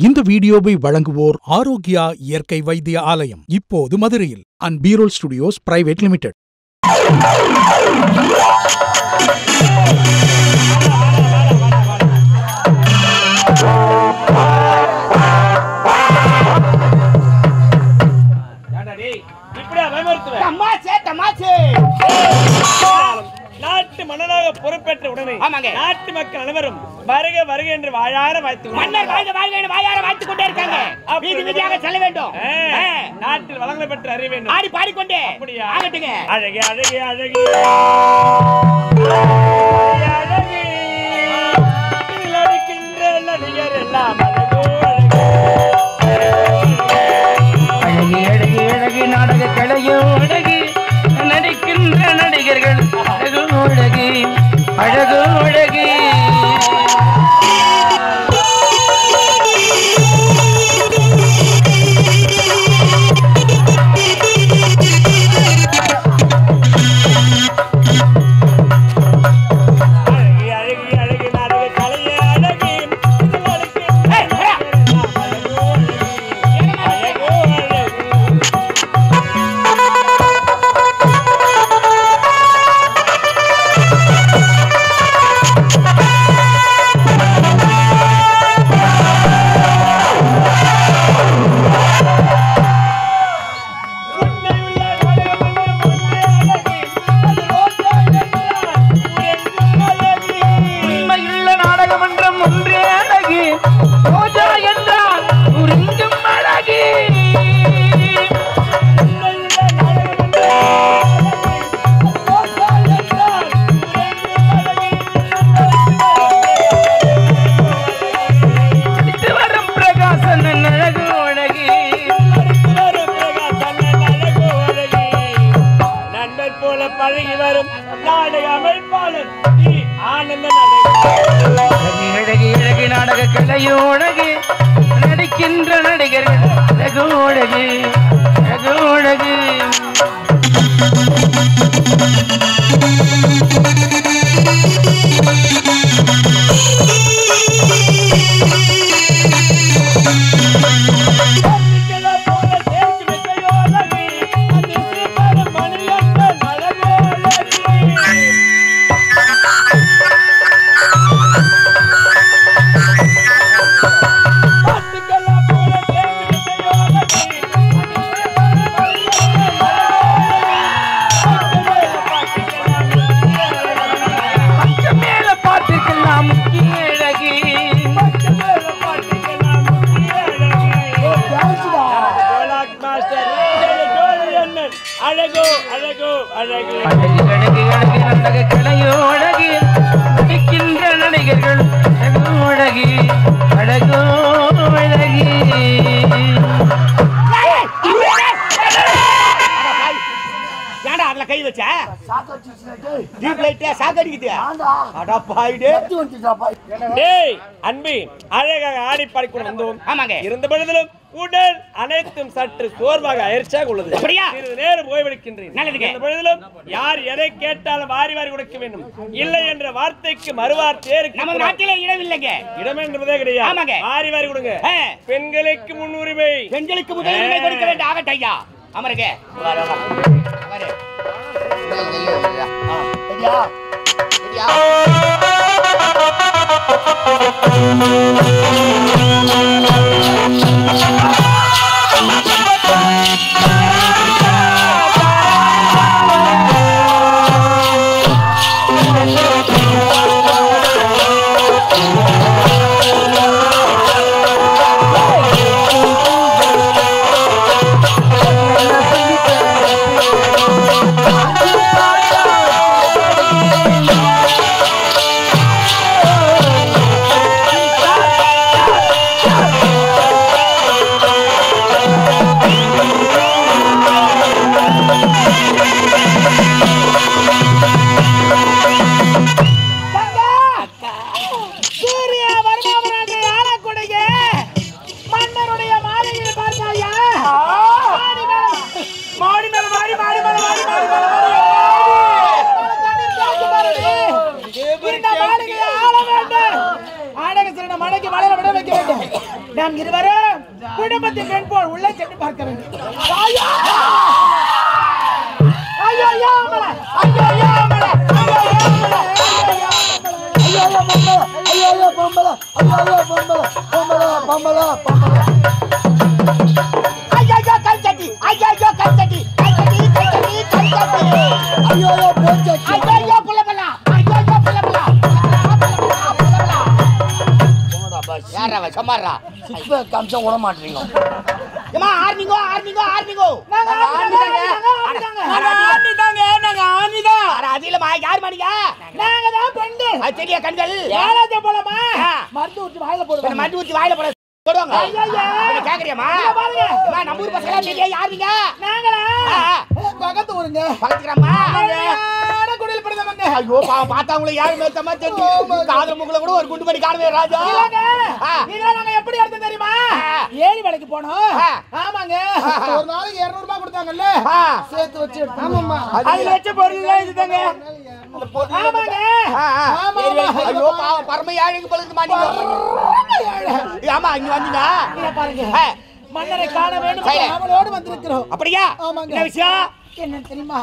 இந்த வீடியோவை வழங்குவோர் ஆரோக்கியா இயற்கை வைத்திய ஆலயம், இப்போது மதுரையில். அண்ட் பீரோல் ஸ்டுடியோஸ் பிரைவேட் லிமிடெட். நாட்டு மன்னராக பொறுப்பேற்ற உடனே நாட்டு மக்கள் அனைவரும் வருக வருக என்று வாயார வாழ்த்து கொண்டே இருக்காங்க. வீதி வீதியாக செல்ல வேண்டும். நாட்டில் வளங்களை பெற்று அறிய வேண்டும். ஆடி பாடிக்கொண்டே அப்படியா? ஆகட்டுங்க. அழகே அழகே அழகே அழகே நடிக்கின்ற நடிகர் எல்லாம் அழகி அழகி அழகி நாடக கலையோ அழகி நடிக்கின்ற நடிகர்கள் அழகு அழகி அழகு அழகி நாடக கலையோ அழகி நடிக்கின்ற நடிகர்கள் அழகு அழகி அழகு அழகி அழகி அழகி அழகி நாடக கலையோ அழகி நடிக்கின்ற நடிகர்கள் அழகு அழகி அழகு அழகி அதுல கை வச்ச சாக்கடிக்குது. அன்பி அழகாக ஆடி பாடிக்கொண்டு வந்தோம். ஆமாங்க. இருந்த பொழுதிலும் உடல் அனைத்தும் சற்று சோர்வாக அயற்சியாக உள்ளது. சிறிது நேரம் ஓய்வெடுக்கின்றேன். இந்த பொழுதிலும் யார் எதை கேட்டாலும் வாரி வாரி கொடுக்க வேண்டும். இல்லை என்ற வார்த்தைக்கு மறுவார்த்தை நம்ம நாட்டிலே இடமில்லைங்க. இடம் என்பதே கிடையாது. ஆமாங்க. வாரி வாரி கொடுங்க. பெண்களுக்கு முன்னுரிமை, பெண்களுக்கு முதலுரிமை கொடுக்க வேண்டும். ஆகட்டும் ஐயா, அமருங்க. நாம் இருவரும் குடும்பத்தின் பெண் போல் உள்ளே சென்று பார்க்க வேண்டும். ஐயோ ஐயோ ஐயோ மலை ஐயோ ஐயோ மலை ஐயோ ஐயோ மலை ஐயோ ஐயோ பம்பல ஐயோ ஐயோ பம்பல ஐயோ ஐயோ பம்பல பம்பல பம்பல பம்பல ஐயோ ஐயோ கல்சட்டி ஐயோ ஐயோ கல்சட்டி கல்சட்டி கல்சட்டி கல்சட்டி ஐயோ ஐயோ போச்சே ஐயோ ஐயோ புலபல ஐயோ ஐயோ புலபல போடா பஸ் யாரா சமாரா சிக்ஸ் கம்சம் ஓட மாட்டீங்க ஏமா ஆர்மிங்கோ ஆர்மிங்கோ ஆர்மிங்கோ நாங்க ஆர்மிதா அட அதிலமா யார் மாடிங்க நாங்க தான் பெண்கள் அது தெரிய கண்கள் ஏலாத போலமா மருந்து ஊத்தி வாயில போடுங்க மருந்து ஊத்தி வாயில போடுங்க போடுவாங்க ஐயா நீ கேக்குறியமா பாருங்க நம்ம ஊர் பசங்க தெரிய யாருங்க நாங்களா பக்கத்து ஊருங்க பக்கத்துறமா நாங்க குடில படுதவங்க ஐயோ பாத்தாங்களே யாரு மேத்தமா தெரிஞ்சு காதல முகல கூட ஒரு குண்டு மணி காணவே ராஜா இல்லங்க இத நாங்க எப்படி எடுத்து தெரியுமா ஏரி வேலைக்கு போனோம் ஆமாங்க ஒரு நாளைக்கு 200 ரூபாய் கொடுத்தாங்கல்ல சேர்த்து வச்சு ஆமாம்மா அதுல வெச்ச பொருள் இதுதாங்க ஆமாங்க ஆமா ஐயோ பரமையாளுக்கு பழுது மாட்டீங்க ஆமா இங்க வந்தீங்க இங்க பாருங்க மன்னரை காண வேண்டும் அவளோடு வந்திருக்கிறோம் அப்படியே ஆமாங்க என்ன விஷயம் என்ன தெரியுமா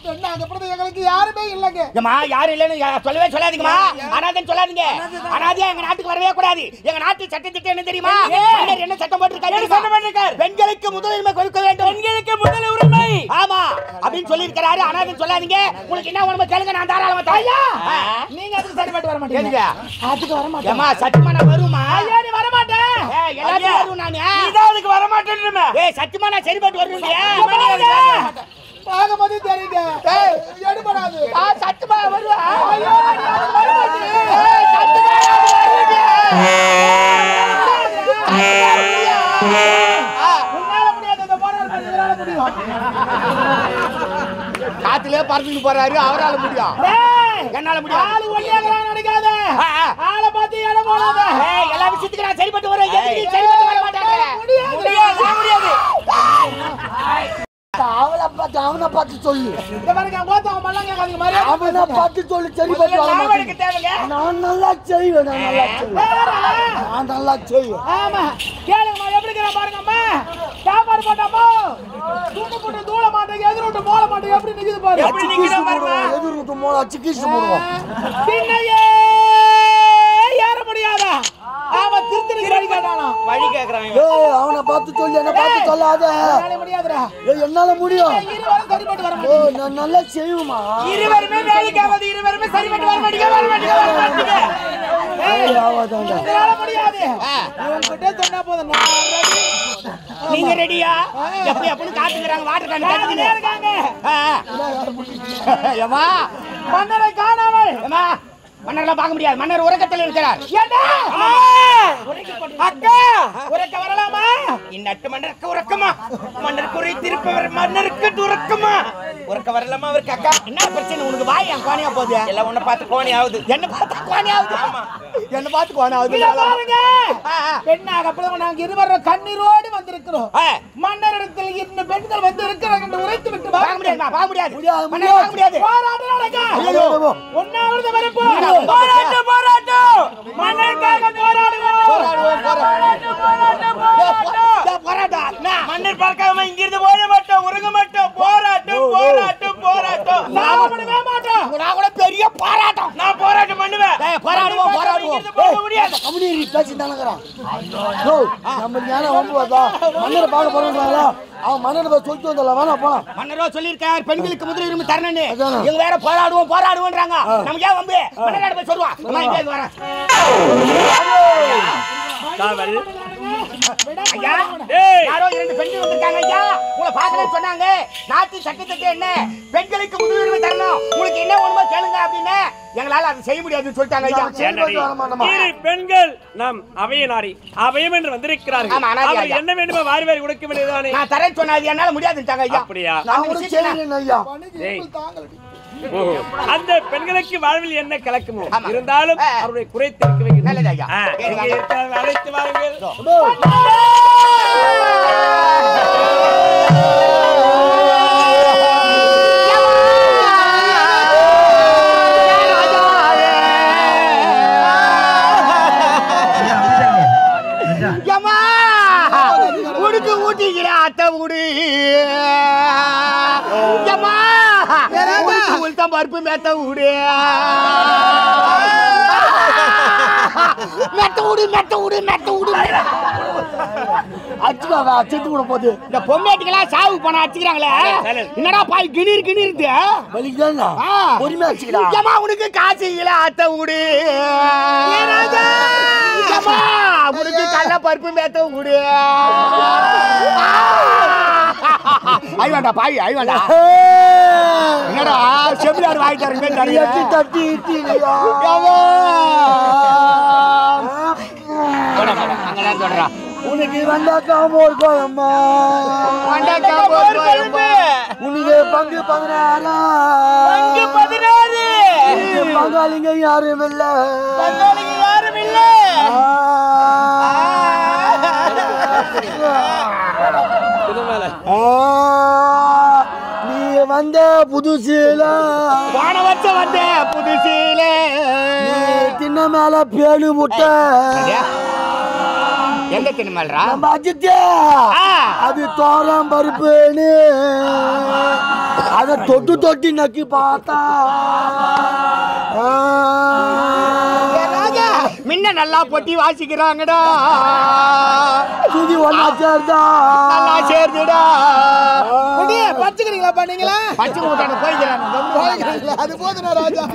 சொன்னாங்க அப்புறம் எங்களுக்கு யாருமே இல்லங்க ஏமா யாரும் இல்லன்னு சொல்லவே சொல்லாதீங்கமா அனாதைன்னு சொல்லாதீங்க அனாதையா எங்க நாட்டுக்கு வரவே கூடாது எங்க நாட்டு சட்டத்திட்டம் என்ன தெரியுமா மன்னர் என்ன சட்டம் போட்டுருக்காரு சட்டம் போட்டுருக்காரு பெண்களுக்கு முதலுரிமை கொடுக்க வேண்டும் பெண்களுக்கு முதல் உரிமை ஆமா அப்படின்னு சொல்லி இருக்காரு அனாதைன்னு சொல்லாதீங்க உங்களுக்கு என்ன உரிமை கேளுங்க நான் தாராளமா தரேன் நீங்க அதுக்கு சரிபட்டு வர மாட்டீங்க அதுக்கு வர மாட்டேன் ஏமா சத்தியமா நான் வருமா ஐயா நீ வர மாட்டேன் எல்லாரும் வரும் நான் நீ அதுக்கு வர மாட்டேன்றமே சத்தியமா நான் சரிபட்டு வருவேன் பாகமதி தெரியுங்க எடுபடாது சத்தியமா வருவா ஐயோ சத்தியமா உன்னால முடியாது அந்த போராட முடியும் காத்திலே பறந்துட்டு போறாரு அவரால முடியும் என்னால முடியும் ஆளு ஒல்லியாகறா நடிக்காத ஆளை பார்த்து எட போடாத எல்லா விஷயத்துக்கு நான் சரிபட்டு வரேன் எதுக்கு சரிபட்டு வர மாட்டாங்க முடியாது அவனை பார்த்து சொல்லு அவனை பார்த்து சொல்லு சரி நான் நல்லா செய்வேன் நான் நல்லா செய்வேன் ஆமா கேளுங்கம்மா எப்படி பாருங்கம்மா சாப்பாடு போட்டாமோ தூண்டு போட்டு தூள மாட்டேங்க எதிர்விட்டு போல மாட்டேங்க எப்படி நிக்குது பாரு எதிர்விட்டு மோள சிக்கிச்சு போடுவோம் பின்னையே ஏற முடியாதா அவன் திருத்திருக்கு வழி கேக்குறான் அவனை பார்த்து சொல்லி என்ன பார்த்து சொல்லாத முடியாதுடா என்னால முடியும் நான் நல்லா செய்வேமா இருவருமே வேலைக்கு ஆகாது இருவருமே சரிபட்டு வர மாட்டீங்க முடியாது சொன்னா போதும் நீங்க ரெடியா எப்படி அப்படின்னு காத்துக்கிறாங்க வாட்டர் கேன் காத்துக்கிட்டே இருக்காங்க ஏமா மன்னரை காணாமல் ஏமா மன்னர்லாம் பார்க்க முடியாது மன்னர் உறக்கத்தில் இருக்கிறார் அக்கா உறக்க வரலாமா இந்நட்டு மன்னருக்கு உறக்கமா மன்னர் குறை திருப்பவர் மன்னருக்கு உறக்கமா உறக்க வரலாமா அவருக்கு அக்கா என்ன பிரச்சனை உனக்கு வாய் என் கோணியா போகுது எல்லாம் உன்னை பார்த்து கோணி ஆகுது என்ன பார்த்து கோணி ஆகுது ஆமா என்ன பார்த்து கோணி ஆகுது பாருங்க பெண்ணாக அப்புறம் நாங்க இருவரும் கண்ணீரோடு வந்திருக்கிறோம் மன்னரிடத்தில் இன்னும் பெண்கள் வந்து இருக்கிறாங்க என்று உரைத்து விட்டு பார்க்க முடியாது மன்னர் பார்க்க முடியாது போராட்டம் நடக்க ஒன்னாவது வரப்போ போராட்டம் மன்னருக்காக போராட்டம் மன்னர் பார்க்காம இங்கிருந்து போட மாட்டோம் உறங்க மாட்டோம் போராட்டம் நான் கூட பெரிய போராட்டம் நான் போராட்டம் பண்ணுவேன் போராடுவோம் முடியாது கம்யூனிட்டி பேசி தானங்கறான் நம்ம ஞானம் வம்புவாதா மன்னரை பார்க்க போறாங்களா அவன் மன்னரை சொல்லிட்டு வந்தல வேணா போலாம் மன்னரோ சொல்லிருக்கார் பெண்களுக்கு முதலுரிமை தரணும்னு இவங்க வேற போராடுவோம்ன்றாங்க நம்ம ஏன் வம்பு மன்னரை போய் சொல்லுவா நான் இங்க வரேன் காவல் ஐயா யாரோ இரண்டு பெண்கள் வந்திருக்காங்க ஐயா உங்களை பார்க்கணும்னு சொன்னாங்க நாட்டு சட்டத்திட்டம் என்ன பெண்களுக்கு முதலுரிமை தரணும் உங்களுக்கு என்ன ஒண்ணுமோ கேளுங்க அப்படின்னு எங்களால அதை செய்ய முடியாதுன்னு சொல்லிட்டாங்க ஐயா இரு பெண்கள் நாம் அவையனாரி அவையம் என்று வந்திருக்கிறார்கள் அவர் என்ன வேண்டுமோ வாரி வாரி கொடுக்க வேண்டியதானே நான் தரேன் சொன்னாது என்னால முடியாதுட்டாங்க ஐயா அப்படியா நான் ஒரு செய்யறேன் ஐயா அந்த பெண்களுக்கு வாழ்வில் என்ன கலக்குமோ இருந்தாலும் அவருடைய குறை தீர்க்க வைக்க நல்லது ஐயா அழைத்து வாருங்கள் ஏம்மா உனக்கு ஊட்டிக்கிற அத்தை ஊடு ஏம்மா உளுத்தம் பருப்பு மெத்த ஊடு அச்சுட்டு கூட போகுது இந்த பொம்மைட்டுக்கெல்லாம் சாவு போனா அச்சுக்கிறாங்களே என்னடா பாய் கிணீர் பொறுமையா அச்சுக்கிறா உனக்கு காசு இல்ல அத்தை ஊடு உனக்கு கடல பருப்பு மேத்த ஊடு ஐவாண்டா பாய் ஐவாண்டா என்னடா செம்பிலார் வாங்கிட்டாருங்க தட்டி உனக்கு வெண்டைக்காய் மோர் கோயம்மா உனக்கு பங்கு 16 பங்காளிங்க யாரும் இல்ல நீ வந்த புதுசீல வந்த புதுசீல தின்ன மேல பேணு முட்டை எந்த தினமல்ரா நம்ம அஜித்தே அது தோரம் பருப்புன்னு அத தொட்டி நக்கி பார்த்தா முன்ன நல்லா பொட்டி வாசிக்கிறாங்கடா சுதி ஒன்னா சேர்ந்தா நல்லா சேர்ந்துடா பச்சுக்கிறீங்களா பண்ணீங்களா பச்சு போயிக்கிறாங்க அது போதுனா ராஜா